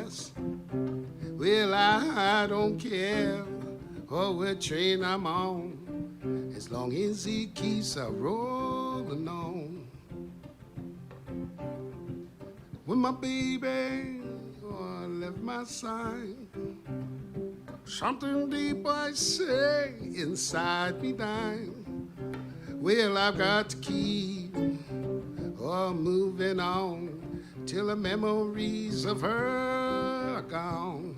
fast. Well, I don't care what train I'm on, as long as it keeps a rolling on. When my baby left my side, something deep I say inside me dying. Well, I've got to keep moving on till the memories of her are gone.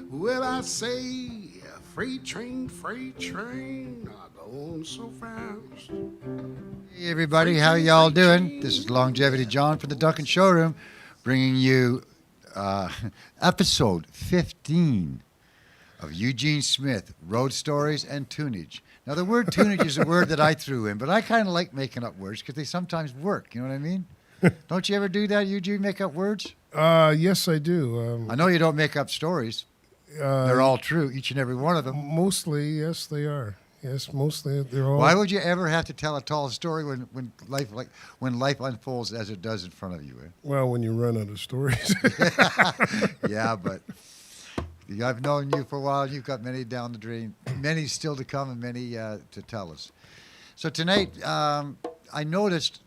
Well, I say, freight train, going so fast. Hey everybody, how y'all doing? This is Longevity John from the Duncan Showroom, bringing you episode 15 of Eugene Smith, Road Stories and Tunage. Now, the word tunage is a word that I threw in, but I kind of like making up words because they sometimes work. You know what I mean? Don't you ever do that, Eugene, make up words? Yes, I do. I know you don't make up stories. They're all true, each and every one of them. Mostly, yes, they are. Yes, mostly they're all. Why would you ever have to tell a tall story when life unfolds as it does in front of you? Eh? Well, when you run out of stories. Yeah, but I've known you for a while. You've got many down the drain, many still to come, and many to tell us. So tonight, I noticed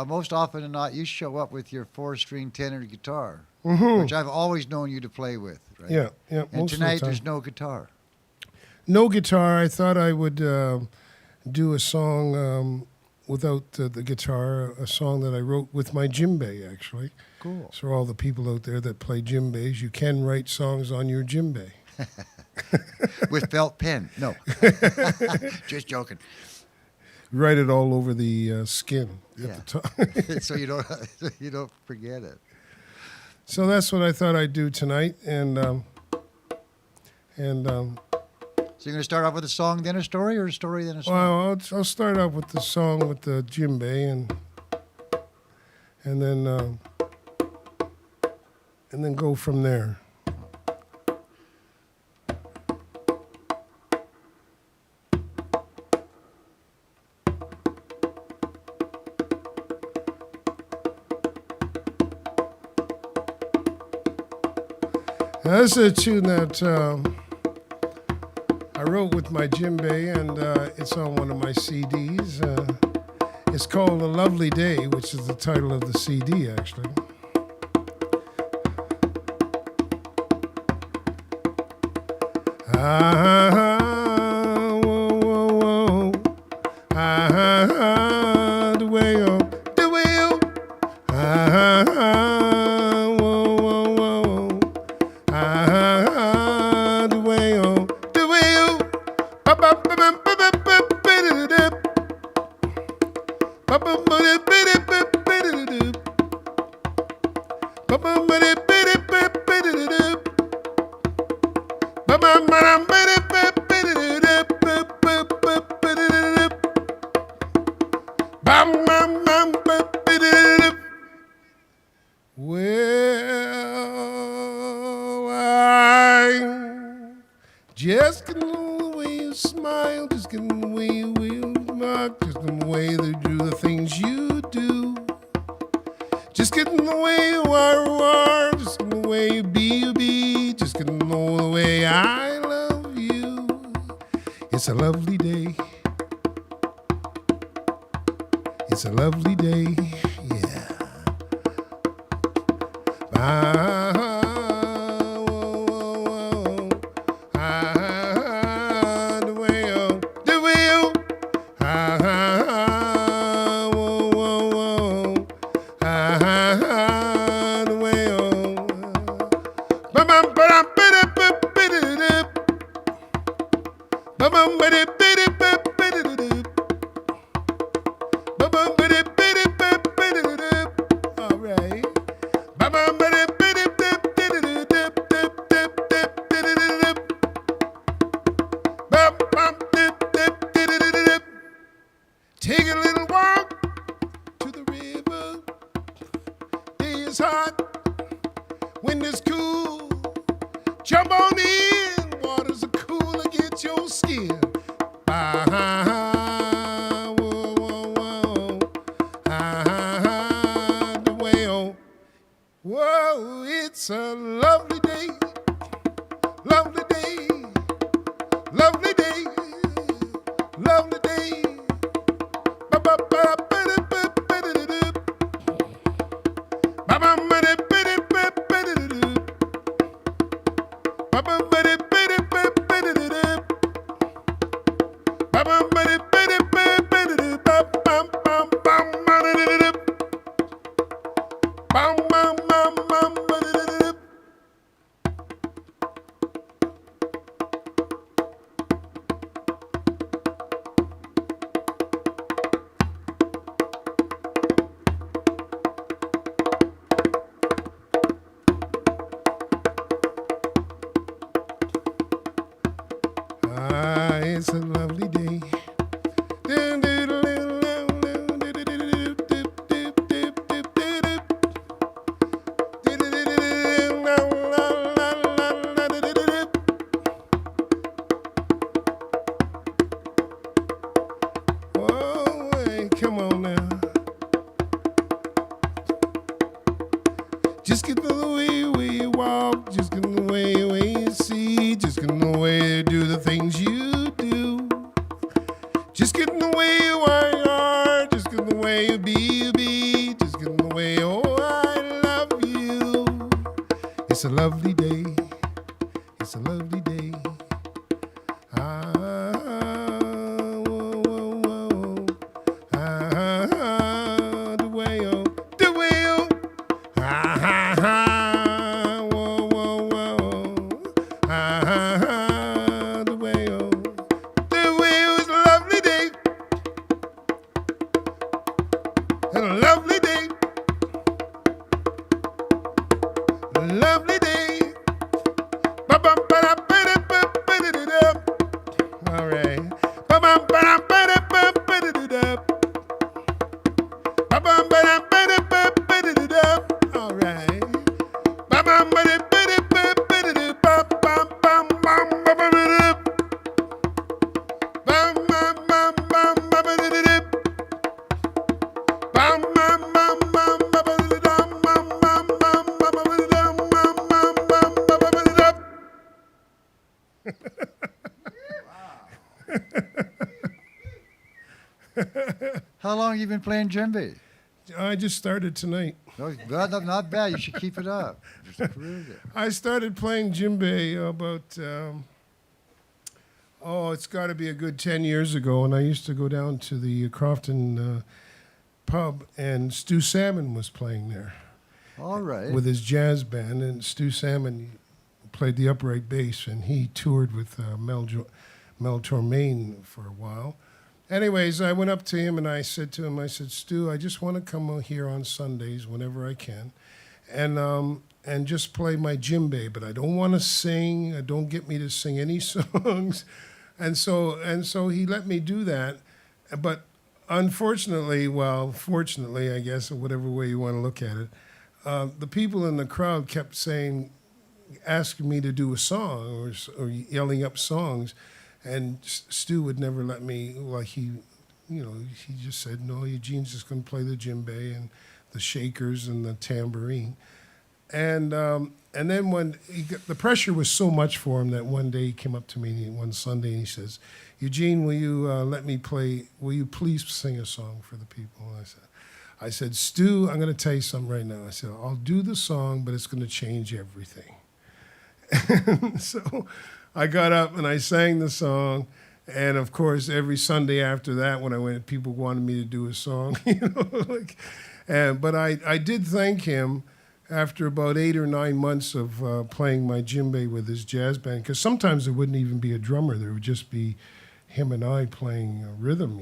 most often than not, you show up with your 4-string tenor guitar, which I've always known you to play with. Right? Yeah. And tonight, there's no guitar. No guitar. I thought I would do a song without the guitar, a song that I wrote with my djembe, actually. Cool. So all the people out there that play djembes, you can write songs on your djembe. With felt pen. No. Just joking. Write it all over the skin at the top. So you don't forget it. So that's what I thought I'd do tonight, and So you're going to start off with a song, then a story, or a story, then a song? well, I'll start out with the song with the djembe, and then go from there. Now, this is a tune that I wrote with my djembe, and it's on one of my CDs. It's called A Lovely Day, which is the title of the CD, actually. The way well, I just getting the way you smile, just getting the way you walk, just getting the way they do the things you do, just getting the way you are, just getting the way you be, just getting the way I love you. It's a lovely day. It's a lovely day, yeah. Take a little walk to the river. Day is hot, wind is cool. Jump on in, waters are cool against your skin. The way on. Whoa, it's a a lovely day, lovely day, lovely day, lovely day. It's a lovely day. Oh, hey, come on now. Just get the way we walk, just get the way we see, just get the way you do the things you do. Just get in the way you are, just get in the way you be, just get in the way, oh, I love you. It's a lovely day, it's a lovely day. Ah, whoa, whoa, whoa. Ah, the way, oh, the way, oh. Ah, whoa, whoa, whoa. Ah, the way, oh. The way was a lovely day. A lovely day. A lovely day. Ba-bum-ba-da-ba-da-ba-ba-da-da-da. All right. Ba-bum-ba-da-ba-da-ba-ba-da-da-da. Ba-bum-ba-da-ba-da-ba-ba-da-da-da. All right. Ba-bum-ba-da-ba-da-ba-ba-da-da-ba-bum-bum-ba-ba-da-da. Bum-bum-bum-bum-ba-ba-da-da-da. Bum-bum-bum-bum-ba-ba-da-da-bum-bum-bum-ba-ba-da-da. How long have you been playing djembe? I just started tonight. No, not bad. You should keep it up. Just improve it. I started playing djembe about, it's got to be a good 10 years ago, and I used to go down to the Crofton pub, and Stu Salmon was playing there All right. with his jazz band, and Stu Salmon played the upright bass, and he toured with Mel Tormain for a while. Anyways, I went up to him and I said to him, I said, Stu, I just want to come here on Sundays whenever I can and just play my djembe, but I don't want to sing. Don't get me to sing any songs. And so he let me do that. But unfortunately, fortunately, I guess, or whatever way you want to look at it, the people in the crowd kept asking me to do a song or yelling up songs. And Stu would never let me, he just said, no, Eugene's just going to play the djembe and the shakers and the tambourine. And then when the pressure was so much for him that one day he came up to me one Sunday and he says, Eugene, will you please sing a song for the people? And I said, Stu, I'm going to tell you something right now. I said, I'll do the song, but it's going to change everything. And so I got up and I sang the song, and of course, every Sunday after that, when I went, people wanted me to do a song, but I did thank him after about 8 or 9 months of playing my djembe with his jazz band, because sometimes there wouldn't even be a drummer; there would just be him and I playing rhythm,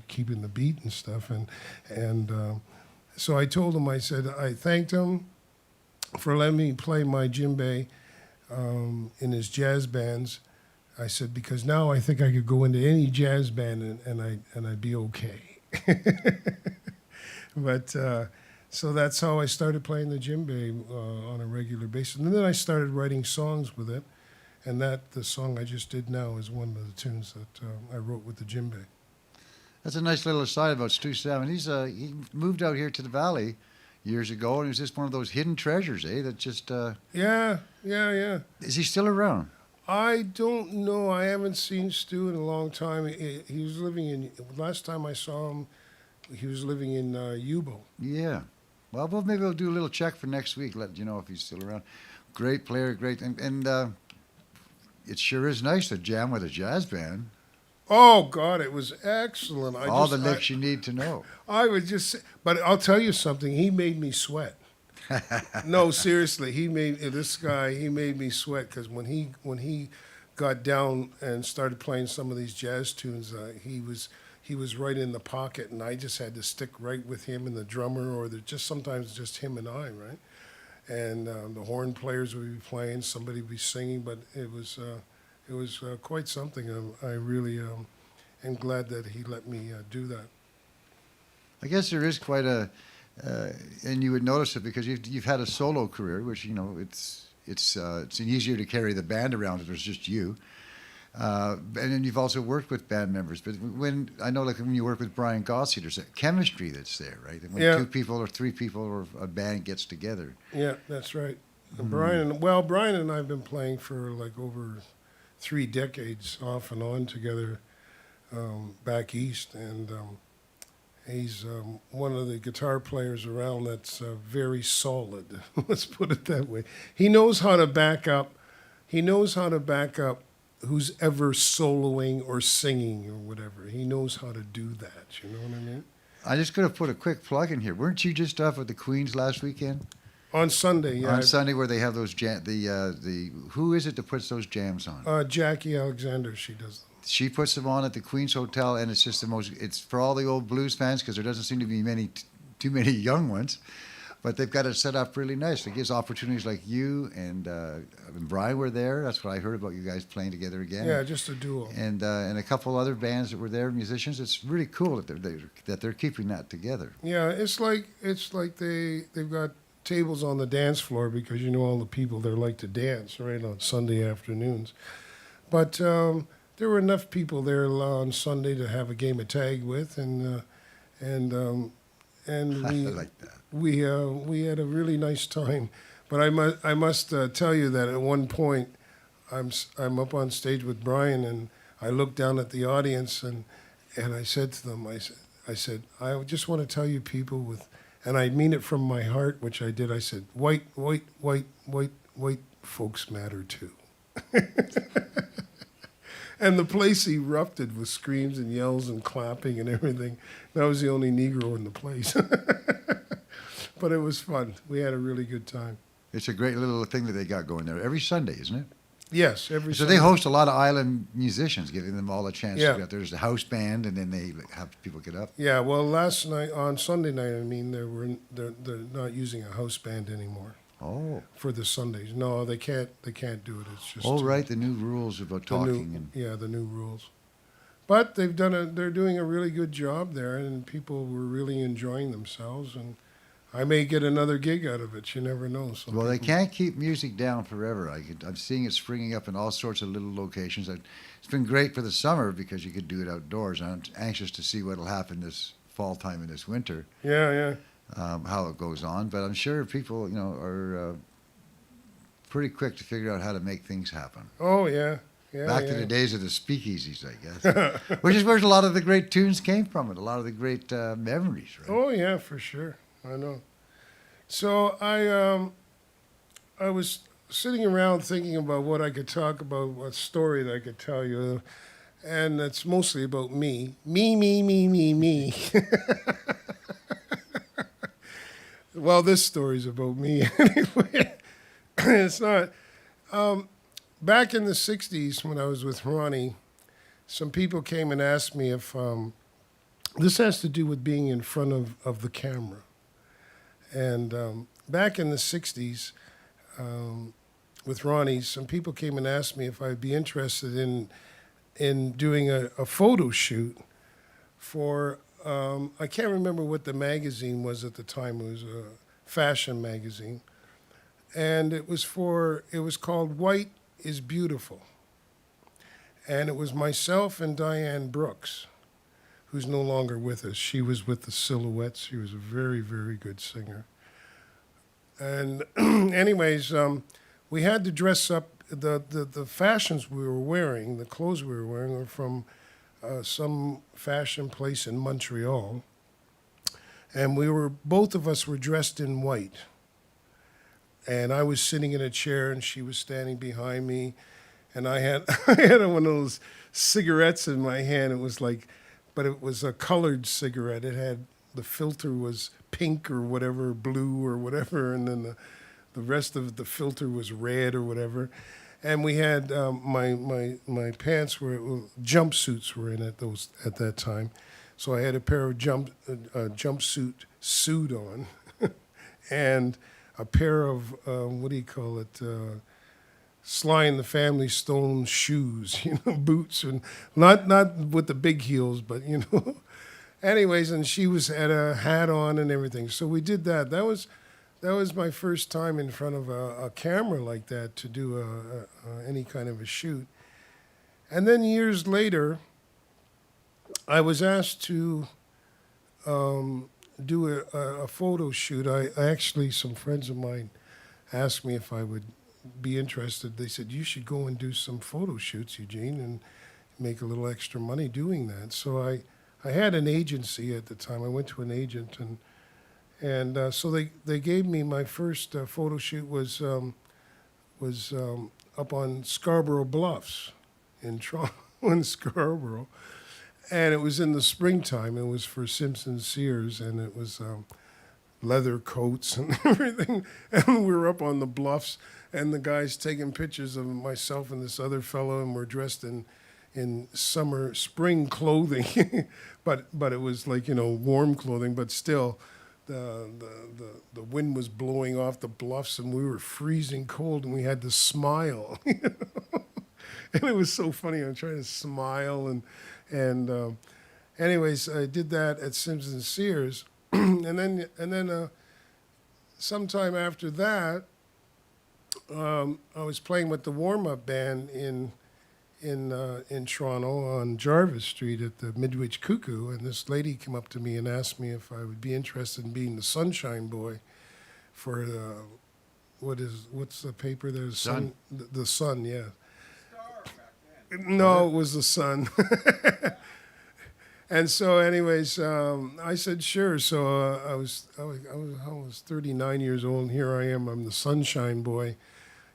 keeping the beat and stuff, and so I told him, I said, I thanked him for letting me play my djembe. In his jazz bands, I said, because now I think I could go into any jazz band and I'd be okay. But so that's how I started playing the djembe on a regular basis, and then I started writing songs with it, and the song I just did now is one of the tunes that I wrote with the djembe. That's a nice little aside about Stu Salmon. He moved out here to the valley years ago, and he was just one of those hidden treasures, eh? That just Yeah. is he still around? I don't know. I haven't seen Stu in a long time. He was living in. Last time I saw him, he was living in Yubo. Yeah. Well, maybe we'll do a little check for next week. Let you know if he's still around. Great player, great, and it sure is nice to jam with a jazz band. Oh God, it was excellent. All the licks you need to know. I would just, say, but I'll tell you something. He made me sweat. No, seriously, he made me sweat because when he got down and started playing some of these jazz tunes, he was right in the pocket, and I just had to stick right with him and the drummer, or sometimes just him and I, right? And the horn players would be playing, somebody would be singing, but it was quite something. I really am glad that he let me do that. I guess there is quite a, and you would notice it because you've had a solo career, which it's easier to carry the band around if there's just you, and then you've also worked with band members. But when you work with Brian Gossi, there's a chemistry that's there, right? And when two people or three people or a band gets together. Yeah, that's right. And Brian and I have been playing for like over 3 decades off and on together back east, and he's one of the guitar players around that's very solid. Let's put it that way. He knows how to back up. Who's ever soloing or singing or whatever. He knows how to do that. You know what I mean? I just could have put a quick plug in here. Weren't you just off with the Queens last weekend? On Sunday, yeah. On Sunday, where they have those who is it that puts those jams on? Jackie Alexander, she does them. She puts them on at the Queens Hotel, and it's just it's for all the old blues fans because there doesn't seem to be too many young ones, but they've got it set up really nice. It gives opportunities like you and Brian were there. That's what I heard about you guys playing together again. Yeah, just a duo. And a couple other bands that were there, musicians. It's really cool that they're keeping that together. Yeah, it's like they've got tables on the dance floor because all the people there like to dance right on Sunday afternoons, but there were enough people there on Sunday to have a game of tag with, and we I like that. we had a really nice time. But I must tell you that at one point I'm up on stage with Brian, and I looked down at the audience and I said to them, I said I just want to tell you people and I mean it from my heart, which I did. I said, white folks matter too. And the place erupted with screams and yells and clapping and everything. And I was the only Negro in the place. But it was fun. We had a really good time. It's a great little thing that they got going there every Sunday, isn't it? Yes, every So Sunday. they host a lot of island musicians, giving them all a chance Yeah. to get. There's the house band, and then they have people get up. Yeah, well, last night, on Sunday night, they're not using a house band anymore. Oh. For the Sundays. No, they can't do it. It's just Oh, right, the new rules about talking. the new rules. But they're doing a really good job there, and people were really enjoying themselves, and I may get another gig out of it. You never know. Well, they can't keep music down forever. I'm seeing it springing up in all sorts of little locations. It's been great for the summer because you could do it outdoors. I'm anxious to see what will happen this fall time and this winter. Yeah. How it goes on, but I'm sure people, are pretty quick to figure out how to make things happen. Oh yeah. Back to the days of the speakeasies, I guess, which is where a lot of the great tunes came from, and a lot of the great memories. Right? Oh yeah, for sure. I know. So I was sitting around thinking about what I could talk about, what story that I could tell you, and it's mostly about me. Me. Well, this story's about me anyway. It's not. Back in the 60s when I was with Ronnie, some people came and asked me if this has to do with being in front of the camera. And back in the 60s with Ronnie, some people came and asked me if I'd be interested in doing a photo shoot for, I can't remember what the magazine was at the time. It was a fashion magazine. And it was called White is Beautiful. And it was myself and Diane Brooks, who's no longer with us. She was with the Silhouettes. She was a very, very good singer. And anyways, we had to dress up. The fashions we were wearing, the clothes we were wearing, were from some fashion place in Montreal, and both of us were dressed in white. And I was sitting in a chair, and she was standing behind me, and I had I had one of those cigarettes in my hand. It was like, but it was a colored cigarette. It had the filter was pink or whatever, blue or whatever, and then the rest of the filter was red or whatever. And we had my pants were jumpsuits were in it at that time, so I had a pair of jumpsuit suit on, and a pair of what do you call it? Sly and the Family Stone shoes, boots, and not with the big heels, but Anyways, and she had a hat on and everything. So we did that. That was my first time in front of a camera like that to do any kind of a shoot. And then years later, I was asked to do a photo shoot. Actually, some friends of mine asked me if I would be interested. They said, you should go and do some photo shoots, Eugene, and make a little extra money doing that. So I had an agency at the time. I went to an agent, and so they gave me my first photo shoot was up on Scarborough Bluffs in Toronto, in Scarborough, and it was in the springtime. It was for Simpson Sears, and it was leather coats and everything. And we were up on the bluffs, and the guys taking pictures of myself and this other fellow, and we're dressed in spring clothing, but it was like warm clothing, but still, the wind was blowing off the bluffs, and we were freezing cold, and we had to smile, and it was so funny. I'm trying to smile, and anyways, I did that at Simpson Sears, and then sometime after that, I was playing with the warm-up band in Toronto on Jarvis Street at the Midwich Cuckoo, and this lady came up to me and asked me if I would be interested in being the Sunshine Boy for what's the paper there? Sun. The Sun, yeah. Star back then. No, it was the Sun. And so, anyways, I said sure. So I was 39 years old, and here I am. I'm the Sunshine Boy,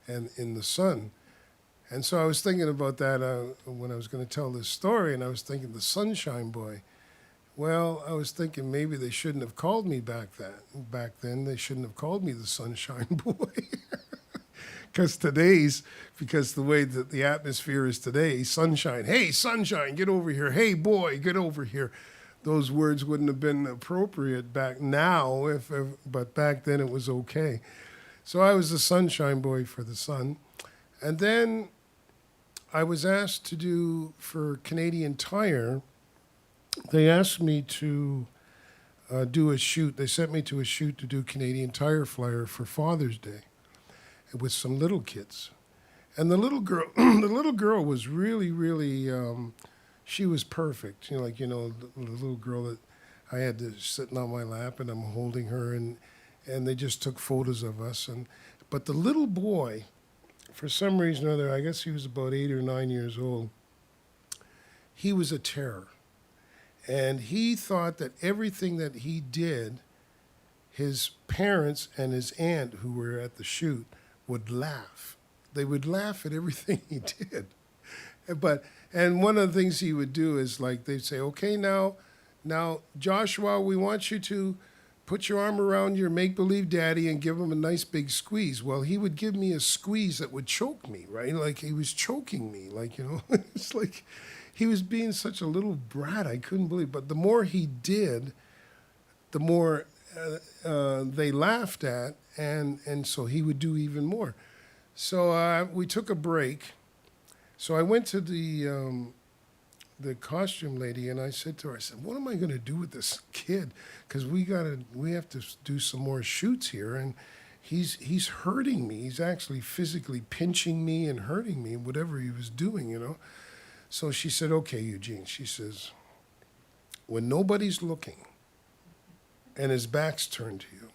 and in the sun. And so I was thinking about that when I was going to tell this story, and I was thinking, the Sunshine Boy. Well, I was thinking maybe they shouldn't have called me back then. They shouldn't have called me the Sunshine Boy. Because the way that the atmosphere is today, sunshine, hey, sunshine, get over here. Hey, boy, get over here. Those words wouldn't have been appropriate back now, but back then it was okay. So I was the Sunshine Boy for the Sun. And then I was asked to do, for Canadian Tire, they asked me to do a shoot. They sent me to a shoot to do Canadian Tire flyer for Father's Day with some little kids. And the little girl was really, really, she was perfect. The little girl that I had to sitting on my lap, and I'm holding her, and they just took photos of us. But the little boy, for some reason or other, I guess he was about 8 or 9 years old, he was a terror. And he thought that everything that he did, his parents and his aunt, who were at the shoot, would laugh. They would laugh at everything he did. And one of the things he would do is, like, they'd say, okay, now, Joshua, we want you to put your arm around your make-believe daddy and give him a nice big squeeze. Well, he would give me a squeeze that would choke me, right? Like he was choking me, it's like he was being such a little brat. I couldn't believe it. But the more he did, the more they laughed at, and so he would do even more. So we took a break. So I went to the costume lady, and I said to her, what am I going to do with this kid? Because we have to do some more shoots here, and he's hurting me. He's actually physically pinching me and hurting me, whatever he was doing, So she said, okay, Eugene, she says, when nobody's looking and his back's turned to you,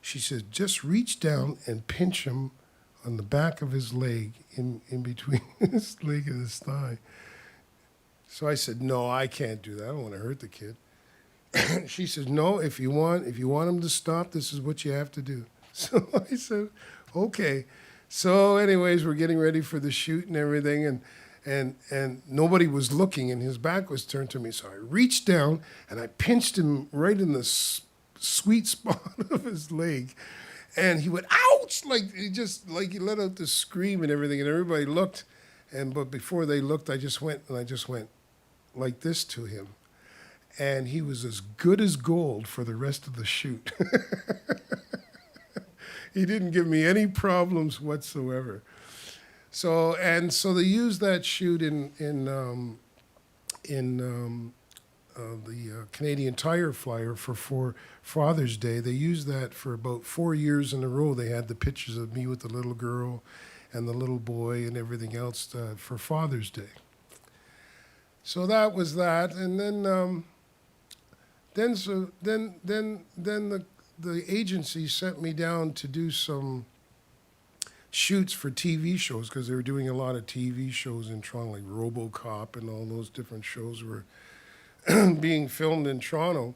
She said, just reach down and pinch him on the back of his leg, in between his leg and his thigh. So I said, no, I can't do that. I don't want to hurt the kid. She says, no, if you want him to stop, this is what you have to do. So I said, okay. So anyways, we're getting ready for the shoot and everything, and nobody was looking, and his back was turned to me. So I reached down, and I pinched him right in the sweet spot of his leg. And he went, ouch! Like, he let out this scream and everything, and everybody looked. But before they looked, I just went like this to him. And he was as good as gold for the rest of the shoot. He didn't give me any problems whatsoever. So they used that shoot in the Canadian Tire Flyer for Father's Day. They used that for about 4 years in a row. They had the pictures of me with the little girl and the little boy and everything else for Father's Day. So that was that, and then the agency sent me down to do some shoots for TV shows, because they were doing a lot of TV shows in Toronto, like RoboCop and all those different shows were being filmed in Toronto.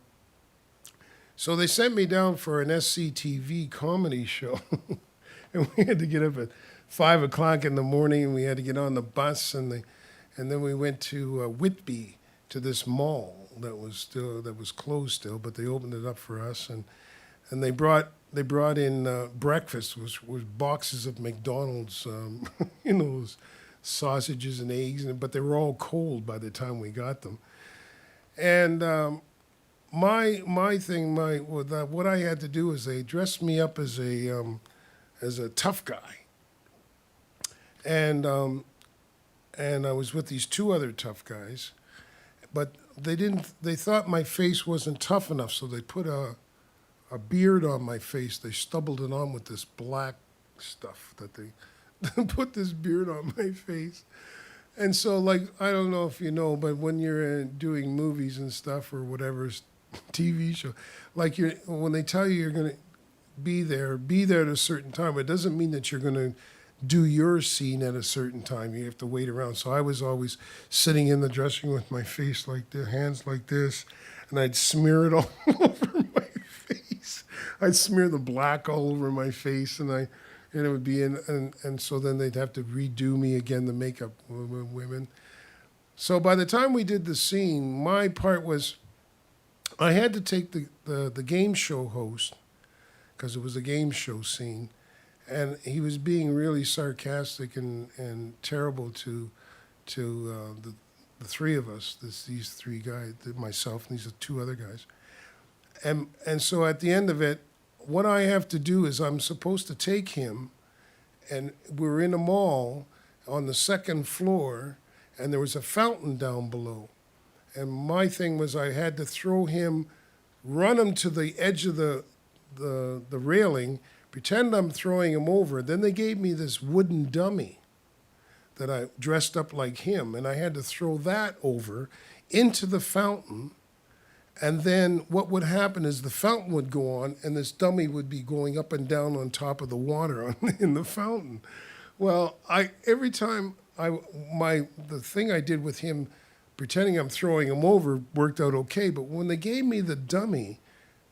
So they sent me down for an SCTV comedy show. And we had to get up at 5 o'clock in the morning, and we had to get on the bus, and then we went to Whitby, to this mall that was closed still, but they opened it up for us, and they brought in breakfast, was boxes of McDonald's, sausages and eggs, but they were all cold by the time we got them. And what I had to do is they dressed me up as a tough guy, and I was with these two other tough guys, but they thought my face wasn't tough enough, so they put a beard on my face. They stubbled it on with this black stuff that they put this beard on my face. And so, like, I don't know if you know, but when you're doing movies and stuff or whatever, TV show, like when they tell you you're going to be there at a certain time. It doesn't mean that you're going to do your scene at a certain time. You have to wait around. So I was always sitting in the dressing room with my face like this, hands like this, and I'd smear it all over my face. I'd smear the black all over my face, and it would be and so then they'd have to redo me again, the makeup women. So by the time we did the scene, my part was I had to take the game show host, because it was a game show scene, and he was being really sarcastic and terrible to the three of us, these three guys, myself and these two other guys. And so at the end of it, what I have to do is I'm supposed to take him, and we're in a mall on the second floor, and there was a fountain down below. And my thing was I had to throw him, run him to the edge of the railing, pretend I'm throwing him over. Then they gave me this wooden dummy that I dressed up like him, and I had to throw that over into the fountain. And then what would happen is the fountain would go on, and this dummy would be going up and down on top of the water in the fountain. Well, every time the thing I did with him, pretending I'm throwing him over, worked out okay. But when they gave me the dummy,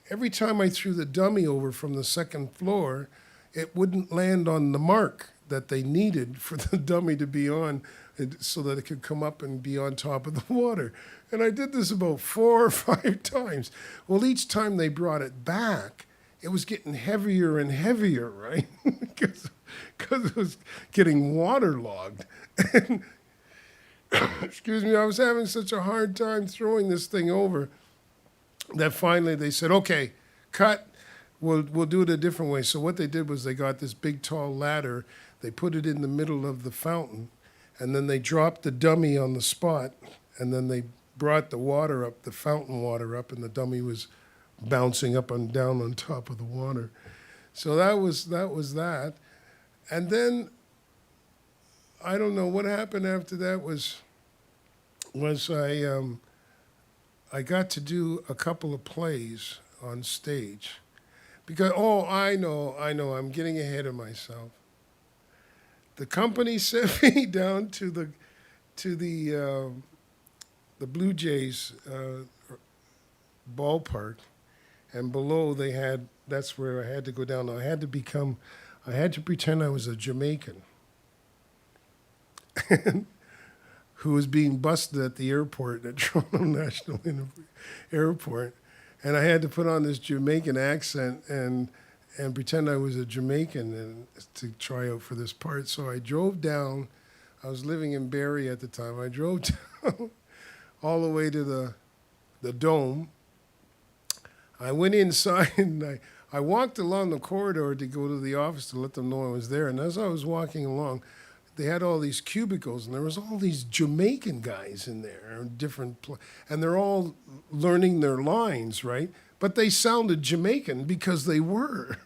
every time I threw the dummy over from the second floor, it wouldn't land on the mark that they needed for the dummy to be on, so that it could come up and be on top of the water. And I did this about 4 or 5 times. Well, each time they brought it back, it was getting heavier and heavier, right? Because it was getting waterlogged. And, excuse me, I was having such a hard time throwing this thing over that finally they said, okay, cut, we'll do it a different way. So what they did was they got this big tall ladder, they put it in the middle of the fountain, and then they dropped the dummy on the spot, and then they brought the water up, the fountain water up, and the dummy was bouncing up and down on top of the water. So that was that. And then I don't know what happened after that was I got to do a couple of plays on stage. Because I know, I'm getting ahead of myself. The company sent me down to the Blue Jays ballpark, and below they had. That's where I had to go down. I had to pretend I was a Jamaican who was being busted at the airport at Toronto National Airport, and I had to put on this Jamaican accent and pretend I was a Jamaican and to try out for this part. So I drove down. I was living in Barrie at the time. I drove down all the way to the dome. I went inside and I walked along the corridor to go to the office to let them know I was there. And as I was walking along, they had all these cubicles, and there was all these Jamaican guys in there, and they're all learning their lines, right? But they sounded Jamaican because they were,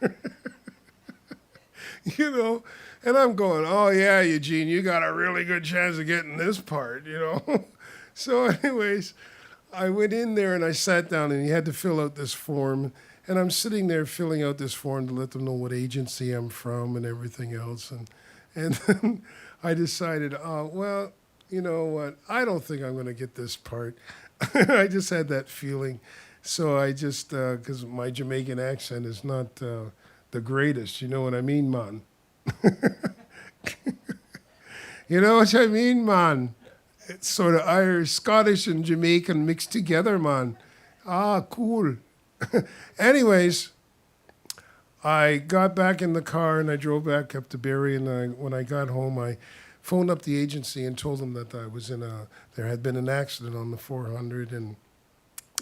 you know. And I'm going, oh yeah, Eugene, you got a really good chance of getting this part, you know. So, anyways, I went in there and I sat down, and you had to fill out this form. And I'm sitting there filling out this form to let them know what agency I'm from and everything else. And then I decided, oh, well, you know what? I don't think I'm going to get this part. I just had that feeling. So I just, because my Jamaican accent is not the greatest, you know what I mean, man? You know what I mean, man? It's sort of Irish, Scottish, and Jamaican mixed together, man. Ah, cool. Anyways, I got back in the car and I drove back up to Barrie, and when I got home, I phoned up the agency and told them that I was there had been an accident on the 400 and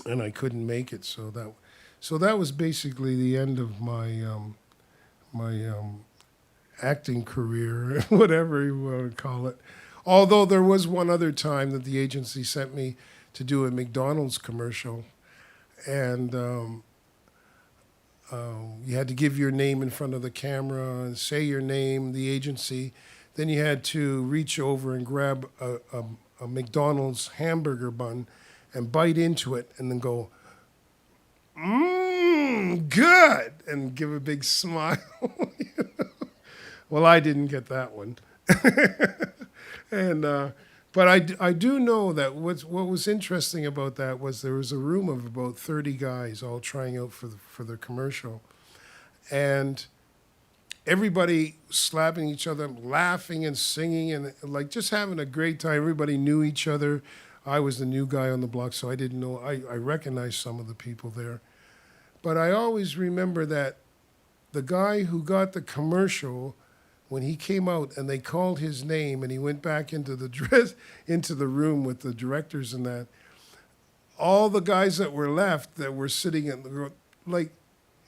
I couldn't make it. So that was basically the end of my acting career, whatever you want to call it. Although there was one other time that the agency sent me to do a McDonald's commercial. And you had to give your name in front of the camera and say your name, the agency. Then you had to reach over and grab a McDonald's hamburger bun and bite into it and then go, good, and give a big smile. You know? Well, I didn't get that one. But I do know that what was interesting about that was there was a room of about 30 guys all trying out for the commercial, and everybody slapping each other, laughing and singing, and like just having a great time. Everybody knew each other. I was the new guy on the block, so I didn't know. I recognized some of the people there, but I always remember that the guy who got the commercial, when he came out and they called his name and he went back into the room with the directors and that, all the guys that were left that were sitting in the, like,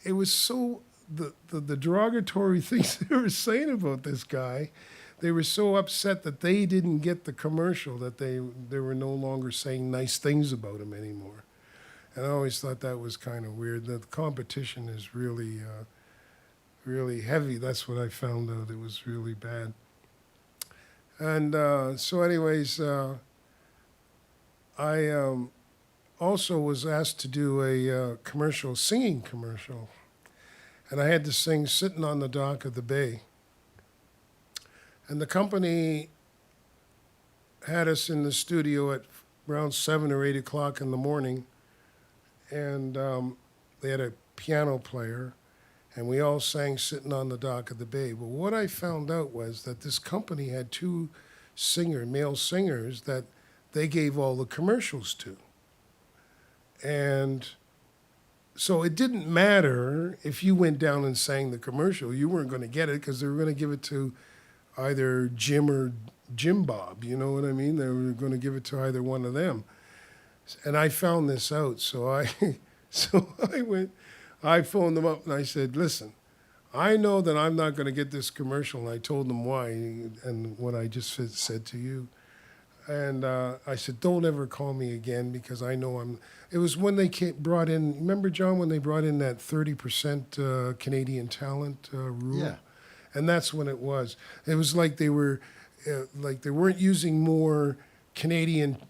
it was so, the derogatory things they were saying about this guy, they were so upset that they didn't get the commercial, that they were no longer saying nice things about him anymore. And I always thought that was kind of weird. The competition is really heavy. That's what I found out. It was really bad. And so anyways, I also was asked to do a singing commercial. And I had to sing Sitting on the Dock of the Bay. And the company had us in the studio at around 7 or 8 o'clock in the morning. And they had a piano player. And we all sang Sitting on the Dock of the Bay. But what I found out was that this company had two male singers that they gave all the commercials to. And so it didn't matter if you went down and sang the commercial. You weren't going to get it because they were going to give it to either Jim or Jim Bob. You know what I mean? They were going to give it to either one of them. And I found this out. So I phoned them up and I said, listen, I know that I'm not going to get this commercial. And I told them why and what I just said to you. And I said, don't ever call me again because I know it was when they brought in, remember, John, when they brought in that 30% Canadian talent rule? Yeah. And that's when it was. It was like they weren't using more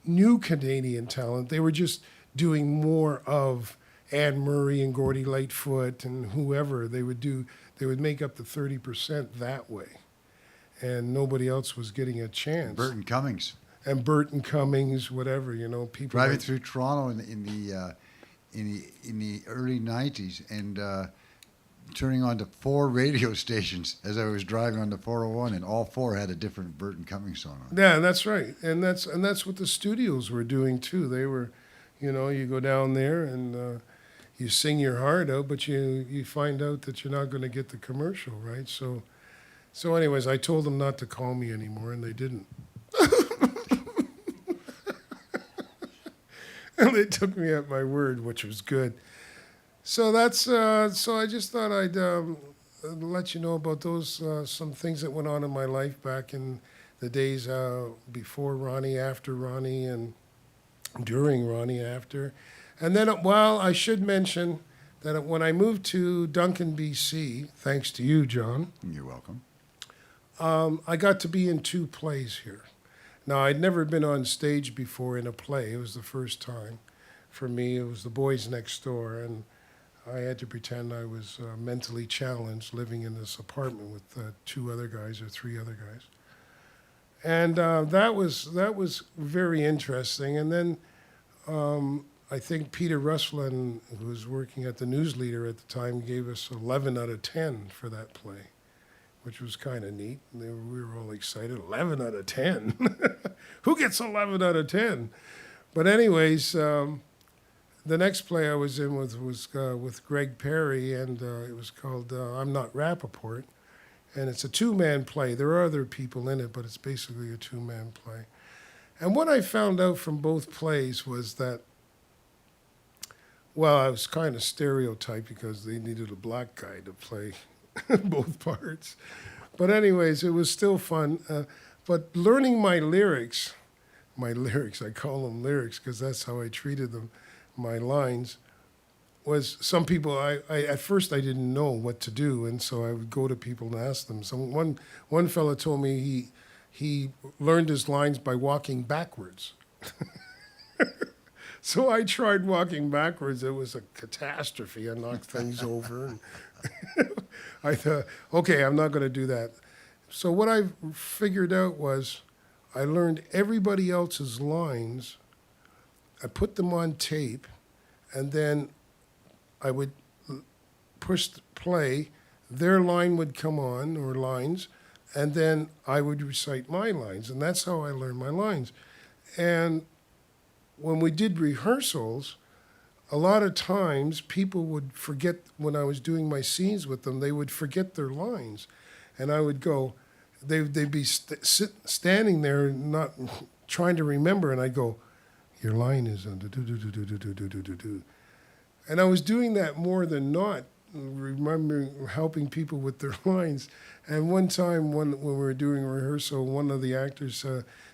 new Canadian talent. They were just doing more of Anne Murray and Gordie Lightfoot and whoever. They would make up the 30% that way, and nobody else was getting a chance. Burton Cummings. And Burton Cummings, whatever, people Driving through Toronto in the early '90s and turning on to 4 radio stations as I was driving on the 401, and all 4 had a different Burton Cummings song on. Yeah, that's right, and that's what the studios were doing too. They were, you go down there and you sing your heart out, but you find out that you're not going to get the commercial, right? So anyways, I told them not to call me anymore, and they didn't. And they took me at my word, which was good. So that's so I just thought I'd let you know about those some things that went on in my life back in the days before Ronnie, after Ronnie, and during Ronnie, after. And then, I should mention that when I moved to Duncan, BC, thanks to you, John. You're welcome. I got to be in 2 plays here. Now, I'd never been on stage before in a play. It was the first time for me. It was The Boys Next Door, and I had to pretend I was mentally challenged living in this apartment with 2 other guys or 3 other guys. And that was very interesting. And then I think Peter Russlin, who was working at the News Leader at the time, gave us 11 out of 10 for that play, which was kind of neat. We were all excited. 11 out of 10. Who gets 11 out of 10? But anyways, the next play I was in was with Greg Perry, and it was called I'm Not Rappaport. And it's a 2-man play. There are other people in it, but it's basically a 2-man play. And what I found out from both plays was that, I was kind of stereotyped because they needed a black guy to play both parts. But anyways, it was still fun. But learning my lyrics, I call them lyrics because that's how I treated them, my lines, was some people, I at first I didn't know what to do, and so I would go to people and ask them. One fella told me he learned his lines by walking backwards. So I tried walking backwards. It was a catastrophe. I knocked things over. And I thought, okay, I'm not going to do that. So what I figured out was I learned everybody else's lines. I put them on tape, and then I would push play. Their line would come on, or lines, and then I would recite my lines. And that's how I learned my lines. And when we did rehearsals, a lot of times people would forget, when I was doing my scenes with them, they would forget their lines. And I would go, they'd be standing there not trying to remember, and I'd go, your line is do. And I was doing that more than not, remembering, helping people with their lines. And one time when we were doing a rehearsal, one of the actors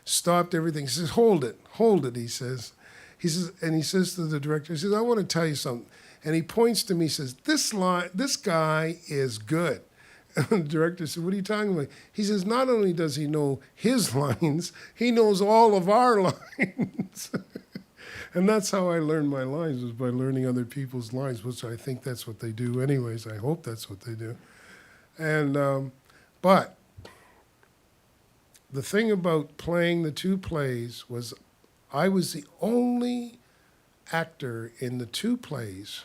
stopped everything. He says, hold it, he says. And he says to the director, he says, I want to tell you something. And he points to me, says, this guy is good. And the director said, what are you talking about? He says, not only does he know his lines, he knows all of our lines. And that's how I learned my lines, was by learning other people's lines, which I think that's what they do anyways. I hope that's what they do. And but the thing about playing the 2 plays was I was the only actor in the 2 plays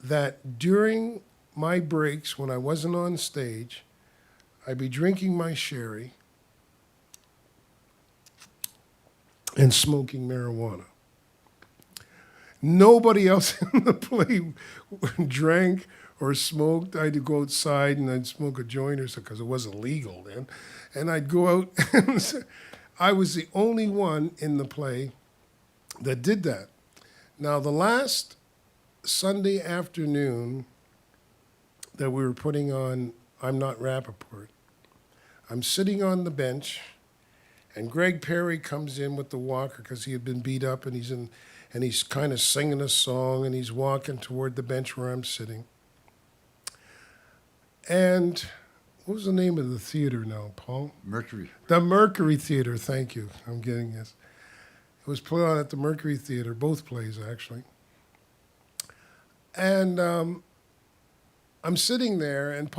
that during my breaks, when I wasn't on stage, I'd be drinking my sherry and smoking marijuana. Nobody else in the play drank or smoked. I had to go outside and I'd smoke a joint or something because it wasn't legal then. And I'd go out and I was the only one in the play that did that. Now, the last Sunday afternoon that we were putting on I'm Not Rappaport, I'm sitting on the bench, and Greg Perry comes in with the walker because he had been beat up, and he's kind of singing a song, and he's walking toward the bench where I'm sitting. And what was the name of the theater now, Paul? Mercury. The Mercury Theater, thank you. I'm getting this. It was put on at the Mercury Theater, both plays actually. And I'm sitting there, and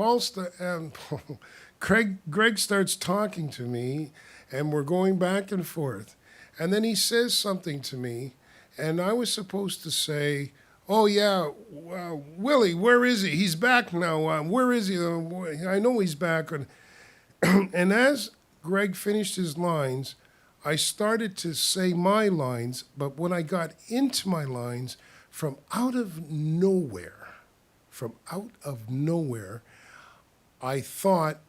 Greg starts talking to me, and we're going back and forth. And then he says something to me, and I was supposed to say, "Oh yeah, Willie, where is he? He's back now. Where is he? I know he's back." And as Greg finished his lines, I started to say my lines, but when I got into my lines, from out of nowhere, I thought,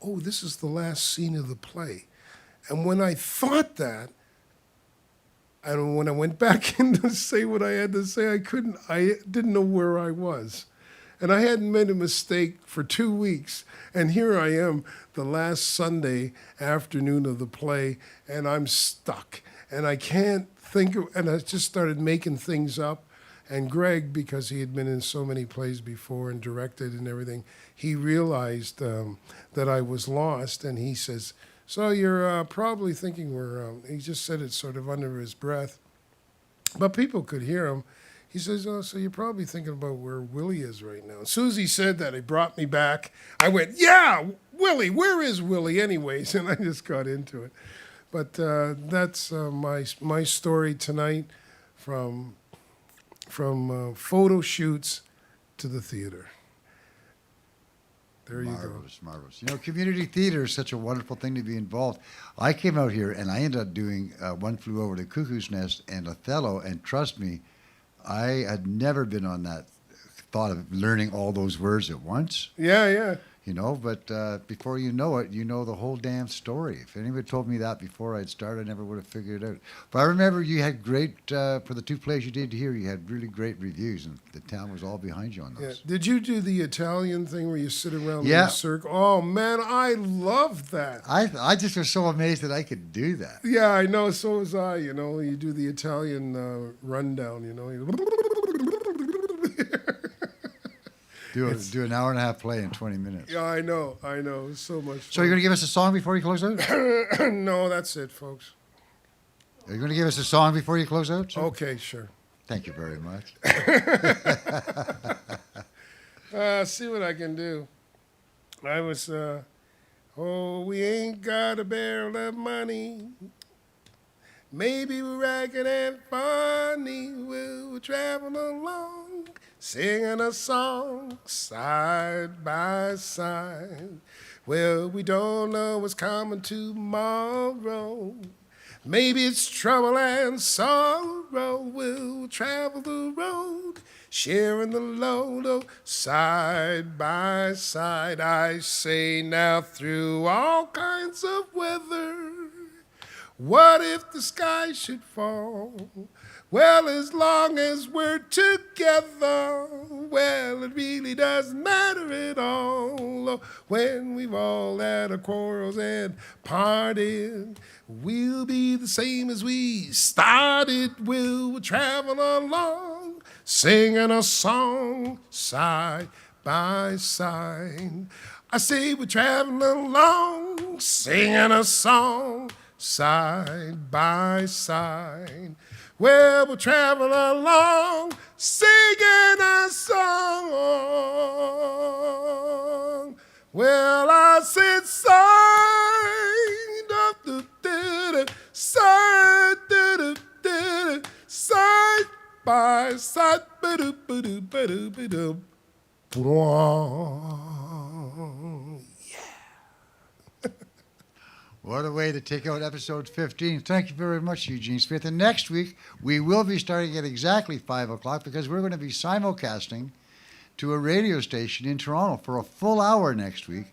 "Oh, this is the last scene of the play." And when I thought that, and when I went back in to say what I had to say, I didn't know where I was. And I hadn't made a mistake for 2 weeks. And here I am, the last Sunday afternoon of the play, and I'm stuck. And I can't think of, and I just started making things up. And Greg, because he had been in so many plays before and directed and everything, he realized that I was lost, and he says, "So you're probably thinking he just said it sort of under his breath, but people could hear him. He says, "Oh, so you're probably thinking about where Willie is right now." As soon as he said that, it brought me back. I went, "Yeah, Willie, where is Willie anyways?" And I just got into it. But that's my story tonight, from photo shoots to the theater. There you go. Marvelous. You know, community theater is such a wonderful thing to be involved. I came out here and I ended up doing One Flew Over the Cuckoo's Nest and Othello, and trust me, I had never been on that thought of learning all those words at once. Yeah. You know, but before you know it, you know the whole damn story. If anybody told me that before I'd started, I never would have figured it out. But I remember you had great, for the 2 plays you did here, you had really great reviews, and the town was all behind you on those. Yeah. Did you do the Italian thing where you sit around in a circle? Oh, man, I loved that. I just was so amazed that I could do that. Yeah, I know. So was I. You know, you do the Italian rundown, you know. Do an hour and a half play in 20 minutes. Yeah, I know. It's so much fun. So you're going to give us a song before you close out? No, that's it, folks. Are you going to give us a song before you close out, sir? Okay, sure. Thank you very much. See what I can do. I was, we ain't got a barrel of money. Maybe we're ragged and funny. We'll travel along, singing a song side by side. Well, we don't know what's coming tomorrow. Maybe it's trouble and sorrow. We'll travel the road, sharing the load, oh, side by side. I say now, through all kinds of weather, what if the sky should fall? Well, as long as we're together, well, it really doesn't matter at all. When we've all had our quarrels and parted, we'll be the same as we started. We'll travel along, singing a song side by side. I say we're traveling along, singing a song side by side. Well, we'll travel along, singing a song. Well, I said side by side. What a way to take out episode 15. Thank you very much, Eugene Smith. And next week, we will be starting at exactly 5 o'clock because we're going to be simulcasting to a radio station in Toronto for a full hour next week.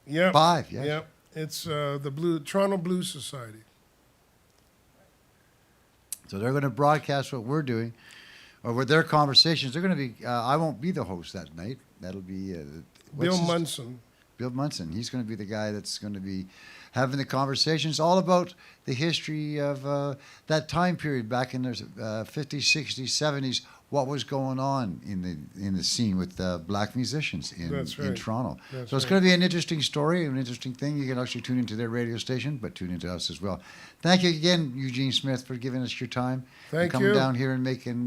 Yep. 5, yes. Yep. It's the Toronto Blues Society. So they're going to broadcast what we're doing, or with their conversations. They're going to be, I won't be the host that night. That'll be Bill Munson. Bill Munson. He's going to be the guy that's going to be having the conversations all about the history of that time period back in the 50s, 60s, 70s. What was going on in the scene with black musicians in Toronto. So it's going to be an interesting story, an interesting thing. You can actually tune into their radio station, but tune into us as well. Thank you again, Eugene Smith, for giving us your time. Thank you. Coming down here and making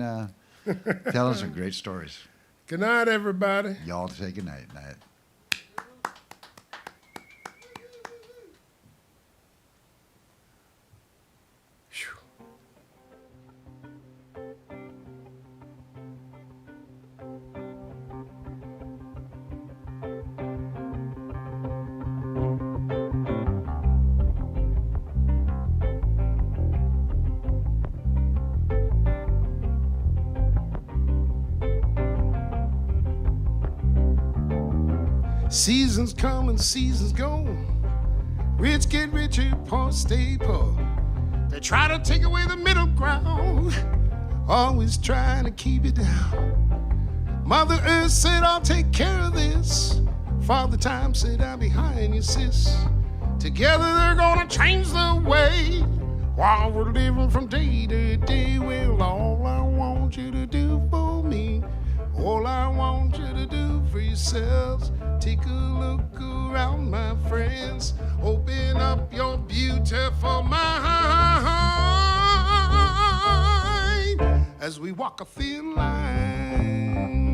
telling some great stories. Good night, everybody. Y'all say good night. Night. Seasons come and seasons go. Rich get richer, poor stay poor. They try to take away the middle ground, always trying to keep it down. Mother Earth said, I'll take care of this. Father Time said, I'm behind you, sis. Together they're gonna change the way. While we're living from day to day, well, all I want you to do for me, all I want you to do for yourselves, take a look around, my friends. Open up your beautiful mind as we walk a thin line.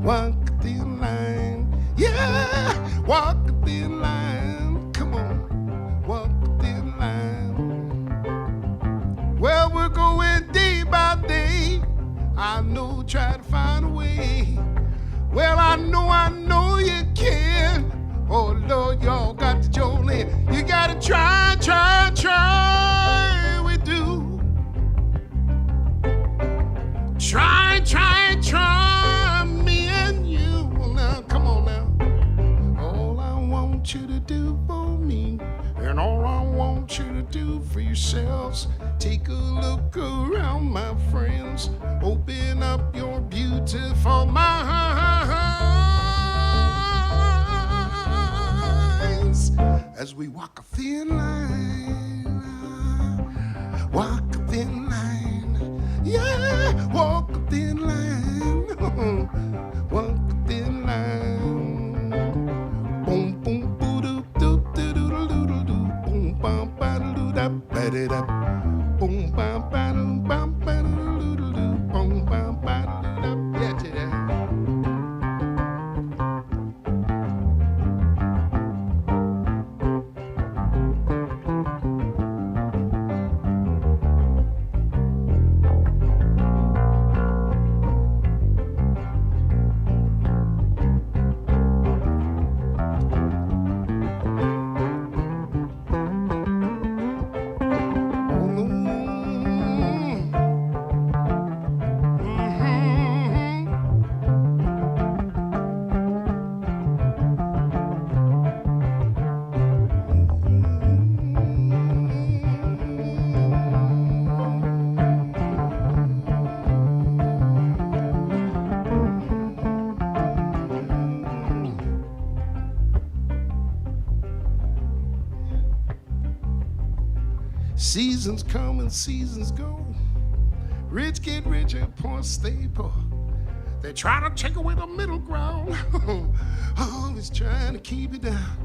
Walk a thin line. Yeah, walk a thin line. Come on, walk a thin line. Well, we're going day by day. I know, try to find a way. Well, I know you can. Oh, Lord, y'all got to join in. You gotta try, we do. Try, me and you. Well, now, come on now. All I want you to do for me, and all I want you to do for yourselves, take a look around, my friends. Open up your beautiful minds as we walk a thin line. Walk a thin line. Yeah, walk a thin line. Walk a thin line. Boom, boom, boo, doo, doo, doo, doo, doo, doo, doo, doo. Boom, bam, ba, doo, da, ba, da, da. Boom, bam, ba, doo, bam, ba, doo, doo, doo, doo. Boom, bam, ba, doo, da. Yeah, yeah. Seasons come and seasons go. Rich get richer, poor stay poor. They try to take away the middle ground, always trying to keep it down.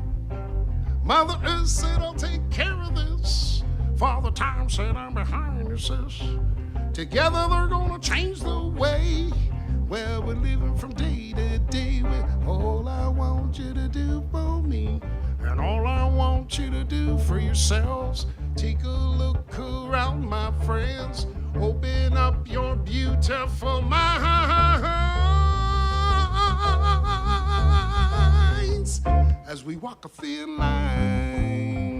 Mother Earth said, I'll take care of this. Father Time said, I'm behind you, sis. Together they're gonna change the way. Well, we're living from day to day. All I want you to do for me, and all I want you to do for yourselves, take a look around, my friends. Open up your beautiful minds as we walk a thin line.